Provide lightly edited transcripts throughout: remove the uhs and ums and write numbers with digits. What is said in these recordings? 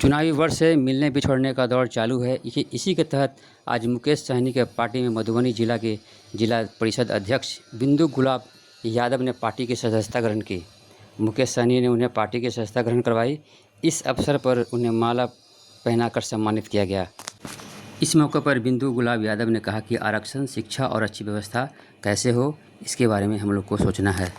चुनावी वर्ष से मिलने बिछोड़ने का दौर चालू है। इसी के तहत आज मुकेश सहनी के पार्टी में मधुबनी जिला के जिला परिषद अध्यक्ष बिंदु गुलाब यादव ने पार्टी की सदस्यता ग्रहण की। मुकेश सहनी ने उन्हें पार्टी की सदस्यता ग्रहण करवाई। इस अवसर पर उन्हें माला पहनाकर सम्मानित किया गया। इस मौके पर बिंदु गुलाब यादव ने कहा कि आरक्षण, शिक्षा और अच्छी व्यवस्था कैसे हो, इसके बारे में हम लोग को सोचना है।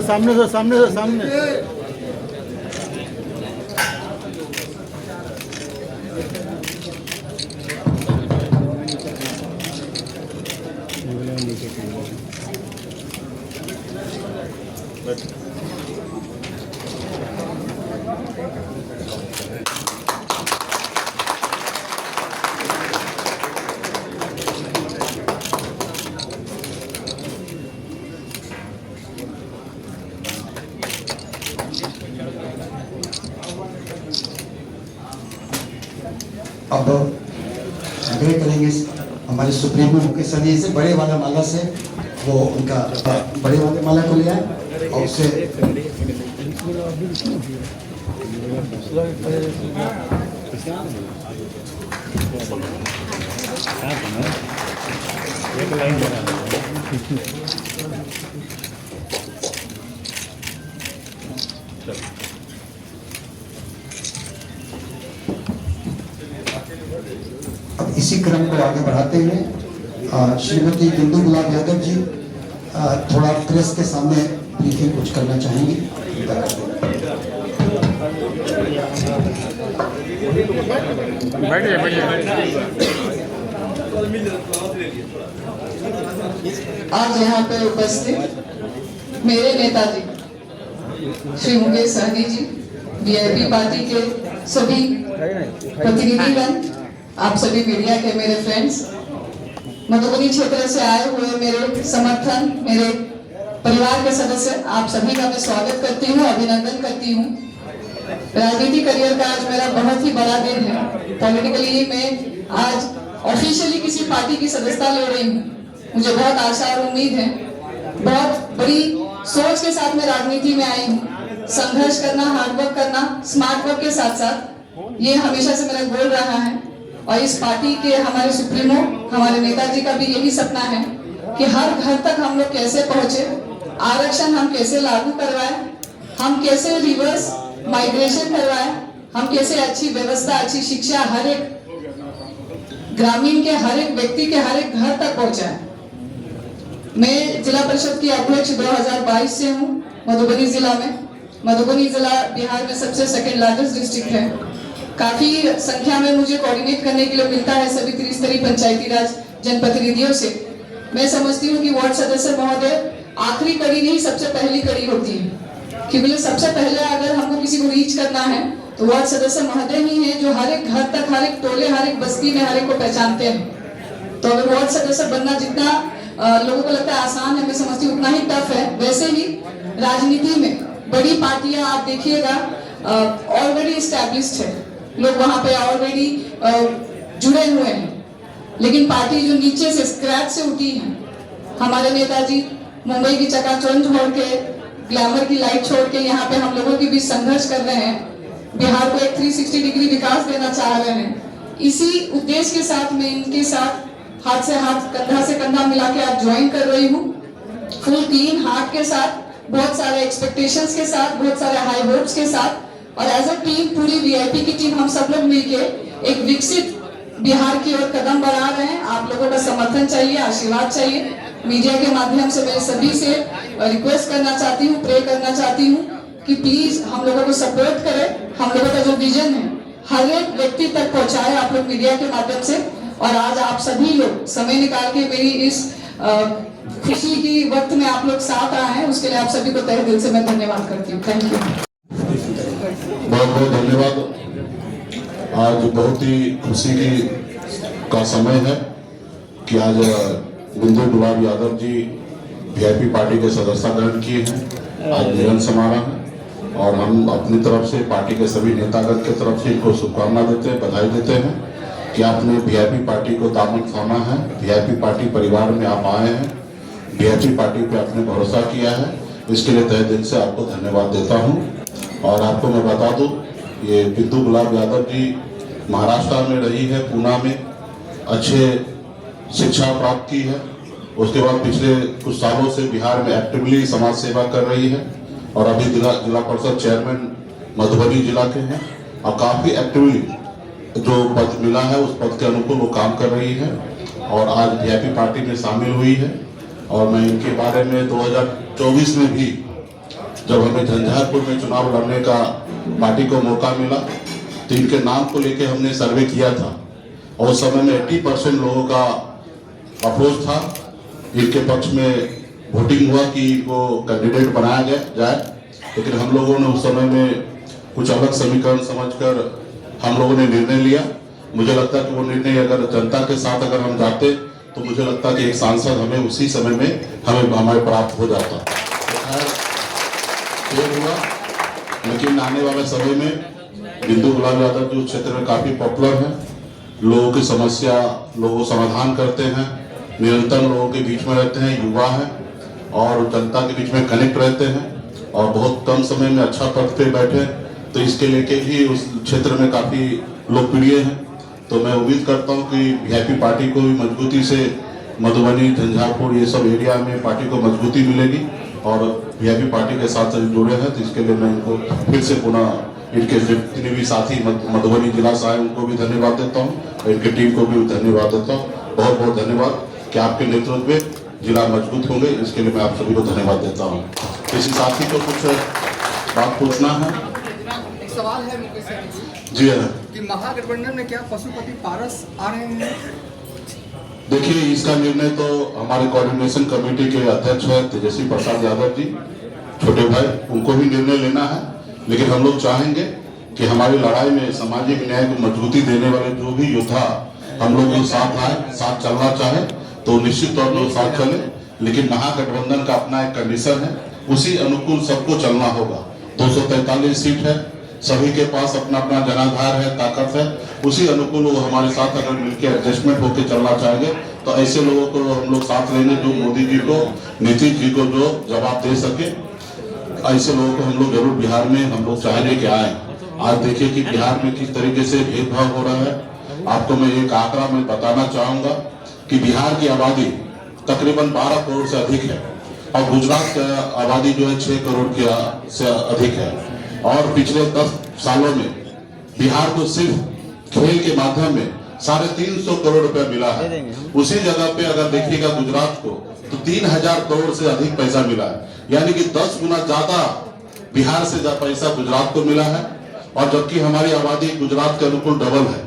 सामने से सामने अब आग्रह करेंगे हमारे सुप्रीमो मुकेश सहनी से बड़े वाला माला से वो उनका बड़े वाले माला को लिया और उससे अब इसी क्रम को आगे बढ़ाते हुए श्रीमती बिंदु गुलाब यादव जी थोड़ा प्रेस के सामने ब्रीफिंग कुछ करना चाहेंगी। आज यहाँ पे उपस्थित मेरे नेताजी श्री मुकेश सहनी जी, वीआईपी पार्टी के सभी प्रतिनिधिगण, आप सभी मीडिया के मेरे फ्रेंड्स, मधुबनी क्षेत्र से आए हुए मेरे समर्थन, मेरे परिवार के सदस्य, आप सभी का मैं स्वागत करती हूँ, अभिनंदन करती हूँ। राजनीति करियर का आज मेरा बहुत ही बड़ा दिन है। पॉलिटिकली मैं आज ऑफिशियली किसी पार्टी की सदस्यता ले रही हूँ। मुझे बहुत आशा और उम्मीद है, बहुत बड़ी सोच के साथ मैं राजनीति में आई हूँ। संघर्ष करना, हार्डवर्क करना, स्मार्ट वर्क के साथ साथ ये हमेशा से मेरा गोल रहा है। और इस पार्टी के हमारे सुप्रीमो, हमारे नेताजी का भी यही सपना है कि हर घर तक हम लोग कैसे पहुंचे, आरक्षण हम कैसे लागू करवाए, हम कैसे रिवर्स माइग्रेशन करवाए, हम कैसे अच्छी व्यवस्था, अच्छी शिक्षा हर एक ग्रामीण के, हर एक व्यक्ति के, हर एक घर तक पहुंचाए। मैं जिला परिषद की अध्यक्ष 2022 से हूँ मधुबनी जिला में। मधुबनी जिला बिहार में सबसे सेकंड लार्जेस्ट डिस्ट्रिक्ट है। काफी संख्या में मुझे कोऑर्डिनेट करने के लिए मिलता है सभी त्रिस्तरीय पंचायती राज जनप्रतिनिधियों से। मैं समझती हूँ कि वार्ड सदस्य महोदय आखिरी कड़ी नहीं, सबसे पहली कड़ी होती है, क्योंकि सबसे पहले अगर हमको किसी को रीच करना है तो वार्ड सदस्य महोदय ही है जो हर एक घर तक, हर एक टोले, हर एक बस्ती में हर एक को पहचानते हैं। तो अगर वार्ड सदस्य बनना जितना लोगों को लगता है आसान है, मैं समझती हूँ उतना ही टफ है। वैसे ही राजनीति में बड़ी पार्टियां आप देखिएगा ऑलरेडी एस्टैब्लिश्ड है, लोग वहां पे ऑलरेडी जुड़े हुए हैं, लेकिन पार्टी जो नीचे से स्क्रैच से उठी है, हमारे नेताजी मुंबई की चकाचौंध छोड़ के, ग्लैमर की लाइट छोड़ के यहाँ पे हम लोगों के बीच संघर्ष कर रहे हैं, बिहार को एक 360 डिग्री विकास देना चाह रहे हैं। इसी उद्देश्य के साथ मैं इनके साथ हाथ से हाथ, कंधा से कंधा मिला के आज ज्वाइन कर रही हूँ, फुल क्लीन हार्ट के साथ, बहुत सारे एक्सपेक्टेशंस के साथ, बहुत सारे हाई होप्स के साथ, और एज अ टीम, पूरी वीआईपी की टीम, हम सब लोग मिलके एक विकसित बिहार की ओर कदम बढ़ा रहे हैं। आप लोगों का समर्थन चाहिए, आशीर्वाद चाहिए। मीडिया के माध्यम से मैं सभी से रिक्वेस्ट करना चाहती हूँ, प्रे करना चाहती हूँ कि प्लीज हम लोगों को सपोर्ट करें। हम लोगों का जो विजन है हर एक व्यक्ति तक पहुंचाए आप लोग मीडिया के माध्यम से। और आज आप सभी लोग समय निकाल के मेरी इस खुशी की वक्त में आप लोग साथ आए हैं, उसके लिए आप सभी को तहे दिल से मैं धन्यवाद करती हूँ। थैंक यू, बहुत बहुत धन्यवाद। आज बहुत ही खुशी का समय है कि आज बिंदु गुलाब यादव जी वीआईपी पार्टी के सदस्यता ग्रहण किए हैं। आज मिलन समारोह है और हम अपनी तरफ से, पार्टी के सभी नेतागण की तरफ से इनको शुभकामना देते हैं, बधाई देते हैं। कि आपने वीआईपी पार्टी को दामन थामा है, वीआईपी पार्टी परिवार में आप आए हैं, वीआईपी पार्टी पे आपने भरोसा किया है। इसके लिए तहे दिल से आपको धन्यवाद देता हूं। और आपको मैं बता दूं, ये बिंदु गुलाब यादव जी महाराष्ट्र में रही है, पूना में अच्छे शिक्षा प्राप्त की है। उसके बाद पिछले कुछ सालों से बिहार में एक्टिवली समाज सेवा कर रही है और अभी जिला परिषद चेयरमैन मधुबनी जिला के हैं और काफ़ी एक्टिवली जो पद मिला है उस पद के अनुकूल वो काम कर रही है और आज वीआईपी पार्टी में शामिल हुई है। और मैं इनके बारे में 2024 में भी जब हमें झंझारपुर में चुनाव लड़ने का पार्टी को मौका मिला तो इनके नाम को लेकर हमने सर्वे किया था और उस समय में 80% लोगों का अप्रोच था, इनके पक्ष में वोटिंग हुआ कि इनको कैंडिडेट बनाया जाए। लेकिन हम लोगों ने उस समय में कुछ अलग समीकरण समझकर हम लोगों ने निर्णय लिया। मुझे लगता है कि वो निर्णय अगर जनता के साथ अगर हम जाते तो मुझे लगता है कि एक सांसद हमें उसी समय में हमारे प्राप्त हो जाता। तो खैर ये हुआ, लेकिन आने वाले समय में बिंदु गुलाब यादव जी उस क्षेत्र में काफ़ी पॉपुलर हैं, लोगों की समस्या लोगों समाधान करते हैं, निरंतर लोगों के बीच में रहते हैं, युवा हैं और जनता के बीच में कनेक्ट रहते हैं और बहुत कम समय में अच्छा पद पे बैठे, तो इसके लेके भी उस क्षेत्र में काफ़ी लोकप्रिय हैं। तो मैं उम्मीद करता हूं कि वीआईपी पार्टी को भी मजबूती से मधुबनी, झंझारपुर ये सब एरिया में पार्टी को मजबूती मिलेगी और वीआईपी पार्टी के साथ जुड़े हैं। तो इसके लिए मैं इनको फिर से पुनः इनके जितने भी साथी मधुबनी जिला से आए उनको भी धन्यवाद देता हूँ और इनकी टीम को भी धन्यवाद देता हूँ। बहुत बहुत धन्यवाद कि आपके नेतृत्व में जिला मजबूत होंगे, इसके लिए मैं आप सभी को धन्यवाद देता हूँ। किसी साथी को कुछ बात पूछना है? एक सवाल है मुकेश सर जी हाँ, कि महागठबंधन में क्या पशुपति पारस आ रहे हैं? देखिए इसका निर्णय तो हमारे कोऑर्डिनेशन कमेटी के अध्यक्ष है तेजस्वी प्रसाद यादव जी, छोटे भाई, उनको भी निर्णय लेना है। लेकिन हम लोग चाहेंगे कि हमारी लड़ाई में सामाजिक न्याय को मजबूती देने वाले जो भी योद्धा हम लोग जो साथ आए, साथ चलना चाहे तो निश्चित तौर पर साथ चले। लेकिन महागठबंधन का अपना एक कंडीशन है, उसी अनुकूल सबको चलना होगा। 243 सीट है, सभी के पास अपना अपना जनाधार है, ताकत है, उसी अनुकूल वो हमारे साथ अगर मिलकर एडजस्टमेंट होकर चलना चाहेंगे तो ऐसे लोगों को हम लोग साथ लेंगे जो मोदी जी को, नीतीश जी को जो जवाब दे सके। ऐसे लोगों को हम लोग जरूर बिहार में हम लोग चाहेंगे कि आए। आज देखिए कि बिहार में किस तरीके से भेदभाव हो रहा है। आपको मैं एक आंकड़ा में बताना चाहूंगा कि बिहार की आबादी तकरीबन 12 करोड़ से अधिक है और गुजरात की आबादी जो है 6 करोड़ से अधिक है। और पिछले 10 सालों में बिहार को सिर्फ खेल के माध्यम में 350 करोड़ रुपया मिला है। उसी जगह पे अगर देखिएगा गुजरात को तो 3000 करोड़ से अधिक पैसा मिला है, यानी कि 10 गुना ज्यादा बिहार से ज्यादा पैसा गुजरात को मिला है। और जबकि हमारी आबादी गुजरात के अनुकूल डबल है।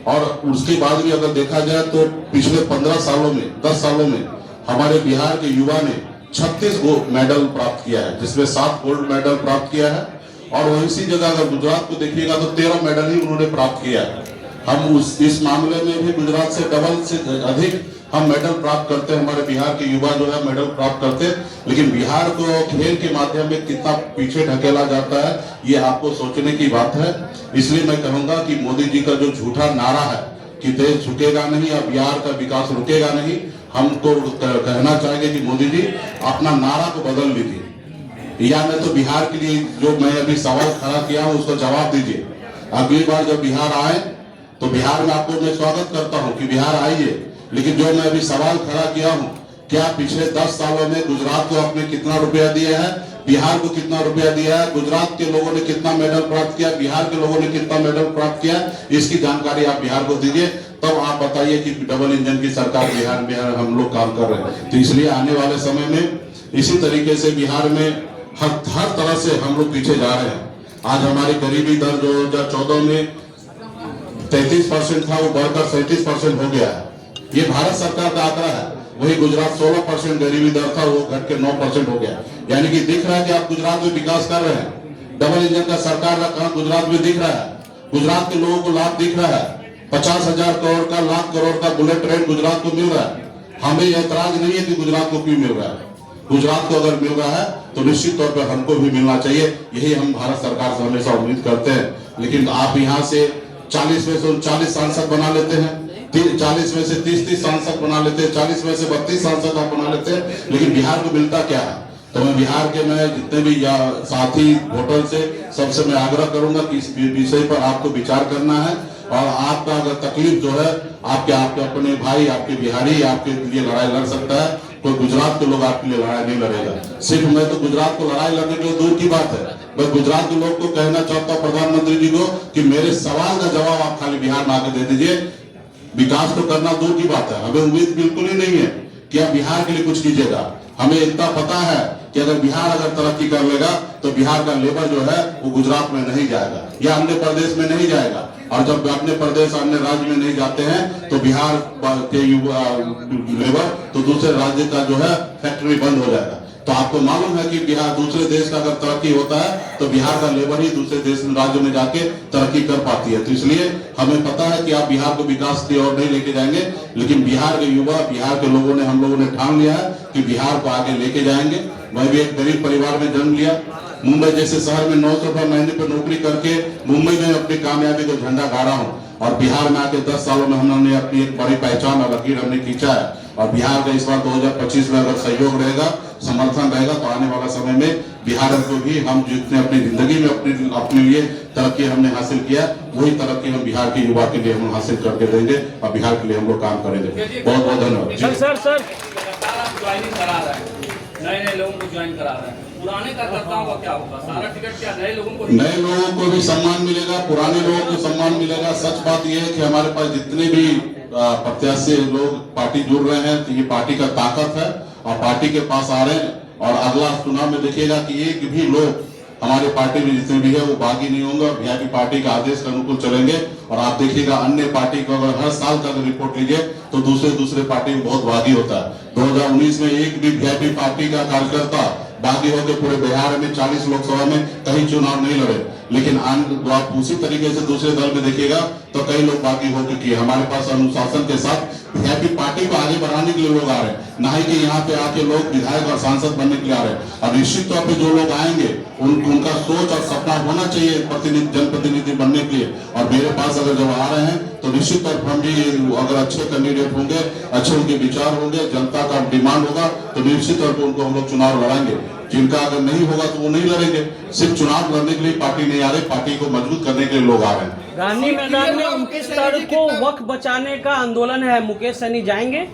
और उसके बाद भी अगर देखा जाए तो पिछले 15 सालों में, 10 सालों में हमारे बिहार के युवा ने 36 मेडल प्राप्त किया है, जिसमें 7 गोल्ड मेडल प्राप्त किया है। और वही जगह अगर गुजरात को देखिएगा तो 13 मेडल ही उन्होंने प्राप्त किया है। हम इस मामले में भी गुजरात से डबल से अधिक हम मेडल प्राप्त करते हैं, हमारे बिहार के युवा जो है मेडल प्राप्त करते हैं। लेकिन बिहार को खेल के माध्यम में कितना पीछे ढकेला जाता है ये आपको सोचने की बात है। इसलिए मैं कहूंगा कि मोदी जी का जो झूठा नारा है कि देश झुकेगा नहीं या बिहार का विकास रुकेगा नहीं, हमको कहना चाहेंगे कि मोदी जी अपना नारा को बदल लीजिए, या नहीं तो बिहार के लिए जो मैं अभी सवाल खड़ा किया हूँ उसको जवाब दीजिए। अगली बार जब बिहार आए तो बिहार में आपको मैं स्वागत करता हूँ कि बिहार आइए। लेकिन जो मैं अभी सवाल खड़ा किया हूँ, क्या पिछले 10 सालों में गुजरात को आपने कितना रुपया दिया है, बिहार को कितना रुपया दिया है, गुजरात के लोगों ने कितना मेडल प्राप्त किया, बिहार के लोगों ने कितना मेडल प्राप्त किया, इसकी जानकारी आप बिहार को दीजिए। तब आप बताइए कि डबल इंजन की सरकार बिहार हम लोग काम कर रहे हैं। तो इसलिए आने वाले समय में इसी तरीके से बिहार में हर तरह से हम लोग पीछे जा रहे हैं। आज हमारी गरीबी दर 2014 में 33% था, वो बढ़कर 37% हो गया है। ये भारत सरकार का आंकड़ा है। वही गुजरात 16% गरीबी दर था, वो घट के 9% हो गया। यानी कि दिख रहा है कि आप गुजरात में विकास कर रहे हैं। डबल इंजन का सरकार का काम गुजरात में दिख रहा है। गुजरात के लोगों को लाभ दिख रहा है। 50,000 करोड़ का, लाख करोड़ का बुलेट ट्रेन गुजरात को मिल रहा है। हमें ऐतराज नहीं है कि गुजरात को क्यों मिल रहा है। गुजरात को अगर मिल रहा है तो निश्चित तौर पर हमको भी मिलना चाहिए। यही हम भारत सरकार से हमेशा उम्मीद करते हैं। लेकिन आप यहाँ से 40 में से 40 सांसद बना लेते हैं, 40 में से 30 सांसद बना लेते हैं, 40 में से 32 सांसद आप बना लेते हैं, लेकिन बिहार को मिलता क्या है? तो मैं बिहार के जितने भी साथी वोटर से सबसे मैं आग्रह करूंगा कि इस विषय पर आपको विचार करना है, और आपका अगर तकलीफ जो है आपके अपने भाई, आपके बिहारी आपके लिए लड़ाई लड़ सकता है, कोई गुजरात के लोग आपके लिए लड़ाई नहीं लड़ेगा। सिर्फ मैं तो गुजरात को लड़ाई लड़ने के दूर की बात है, मैं गुजरात के लोग को कहना चाहता हूँ, प्रधानमंत्री जी को, कि मेरे सवाल का जवाब आप खाली बिहार में आके दे दीजिए। विकास तो करना दूर की बात है, हमें उम्मीद बिल्कुल ही नहीं है कि आप बिहार के लिए कुछ कीजिएगा। हमें इतना पता है कि अगर बिहार तरक्की कर लेगा तो बिहार का लेबर जो है वो गुजरात में नहीं जाएगा या अन्य प्रदेश में नहीं जाएगा, और जब अपने प्रदेश अन्य राज्य में नहीं जाते हैं तो बिहार के युवा लेबर तो दूसरे राज्य का जो है फैक्ट्री बंद हो जाएगा। तो आपको मालूम है कि बिहार दूसरे देश का अगर तरक्की होता है तो बिहार का लेबर ही दूसरे देश राज्यों में जाके तरक्की कर पाती है। तो इसलिए हमें पता है कि आप बिहार को विकास की ओर नहीं लेके जाएंगे, लेकिन बिहार के युवा, बिहार के लोगों ने, हम लोगों ने ठान लिया है कि बिहार को आगे लेके जाएंगे। मैं भी एक गरीब परिवार में जन्म लिया, मुंबई जैसे शहर में 900 रुपए महीने पर नौकरी करके मुंबई में अपनी कामयाबी को झंडा गाड़ा हूँ, और बिहार में आके 10 सालों में हमने अपनी एक बड़ी पहचान और लकीर हमने खींचा है। और बिहार का इस बार 2025 में अगर सहयोग रहेगा, समर्थन रहेगा, तो आने वाला समय में बिहार को भी हम जितने अपनी जिंदगी में अपने लिए तरक्की हमने हासिल किया, वही तरक्की हम बिहार के युवा के लिए हम हासिल करके देंगे, और बिहार के लिए हम लोग काम करेंगे। बहुत बहुत धन्यवाद। सर ज्वाइनिंग करा रहा है, नए लोगों को ज्वाइन करा रहा है, पुराने कार्यकर्ताओं का क्या होगा? सारा टिकट क्या नए लोगों को भी सम्मान मिलेगा, पुराने लोगों को सम्मान मिलेगा। सच बात यह है कि हमारे पास जितने भी प्रत्याशी लोग पार्टी जुड़ रहे हैं, तो ये पार्टी का ताकत है, और पार्टी के पास आ रहे हैं, और अगला चुनाव में देखिएगा कि एक भी लोग हमारे पार्टी में जितने भी है वो बागी नहीं होंगे, वीआईपी पार्टी का आदेश के अनुकूल चलेंगे। और आप देखिएगा अन्य पार्टी को अगर हर साल का अगर रिपोर्ट लीजिए तो दूसरे पार्टी में बहुत बागी होता है। 2019 में एक भी वीआईपी पार्टी का कार्यकर्ता बागी होकर पूरे बिहार में 40 लोकसभा में कहीं चुनाव नहीं लड़े, लेकिन आप उसी तरीके से दूसरे दल में देखिएगा तो कई लोग बागी होकर किए। हमारे पास अनुशासन के साथ वीआईपी पार्टी को आगे बढ़ाने के लिए लोग आ रहे हैं, ना ही कि यहाँ पे आके लोग विधायक और सांसद बनने के लिए आ रहे हैं। और निश्चित तौर पे जो लोग आएंगे उनका सोच और सपना होना चाहिए जनप्रतिनिधि बनने के लिए, और मेरे पास अगर जब आ रहे हैं तो निश्चित तौर पर हम भी अगर अच्छे कैंडिडेट होंगे, अच्छे उनके विचार होंगे, जनता का डिमांड होगा, तो निश्चित तौर पर उनको हम लोग चुनाव लड़ाएंगे। जिनका अगर नहीं होगा तो वो नहीं लड़ेंगे। सिर्फ चुनाव लड़ने के लिए पार्टी नहीं आ रही, पार्टी को मजबूत करने के लिए लोग आ रहे हैं। गांधी मैदान में 29 तारीख को वक्फ बचाने का आंदोलन है, मुकेश सहनी जाएंगे?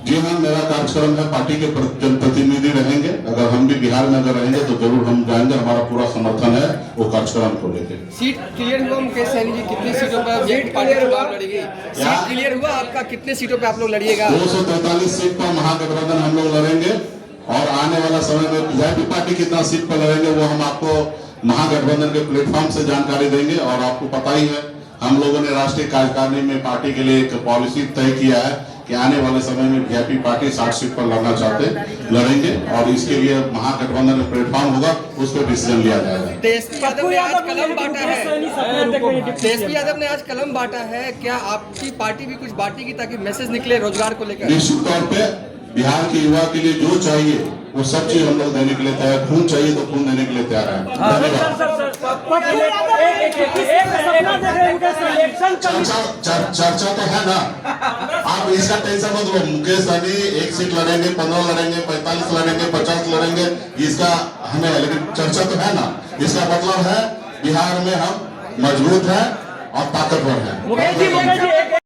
जी हाँ, मेरा कार्यक्रम है, पार्टी के जनप्रतिनिधि रहेंगे। अगर हम भी बिहार में अगर रहेंगे तो जरूर हम जाएंगे, हमारा पूरा समर्थन है वो कार्यक्रम को लेकर। सीट क्लियर हुआ मुकेश सहनी जी? कितनी सीटों पर पार्टी चुनाव लड़ेगी? सीट क्लियर हुआ आपका? कितने सीटों पे आप लोग लड़िएगा? 243 सीट पर महागठबंधन हम लोग लड़ेंगे, और आने वाला समय में वीआईपी पार्टी कितना सीट पर लड़ेंगे वो हम आपको महागठबंधन के प्लेटफॉर्म से जानकारी देंगे। और आपको पता ही है हम लोगों ने राष्ट्रीय कार्यकारिणी में पार्टी के लिए एक पॉलिसी तय किया है कि आने वाले समय में वीआईपी पार्टी 60 सीट पर लड़ना चाहते लड़ेंगे, और इसके लिए महागठबंधन में प्लेटफॉर्म होगा, उस पर डिसीजन लिया जाएगा। तेजस्वी यादव ने आज कलम बांटा है, तेजस्वी यादव ने आज कलम बांटा है, क्या आपकी पार्टी भी कुछ बांटेगी ताकि मैसेज निकले रोजगार को लेकर? निश्चित तौर पे बिहार के युवा के लिए जो चाहिए वो सब चीज हम लोग देने के लिए तैयार, खून चाहिए तो खून देने के लिए तैयार है। चर्चा तो है ना, आप इसका टेंशन मत लो। मुकेश सहनी 1 सीट लड़ेंगे, 15 लड़ेंगे, 45 लड़ेंगे, 50 लड़ेंगे, इसका हमें, लेकिन चर्चा तो है ना। इसका मतलब है बिहार में हम मजबूत हैं और ताकतवर हैं।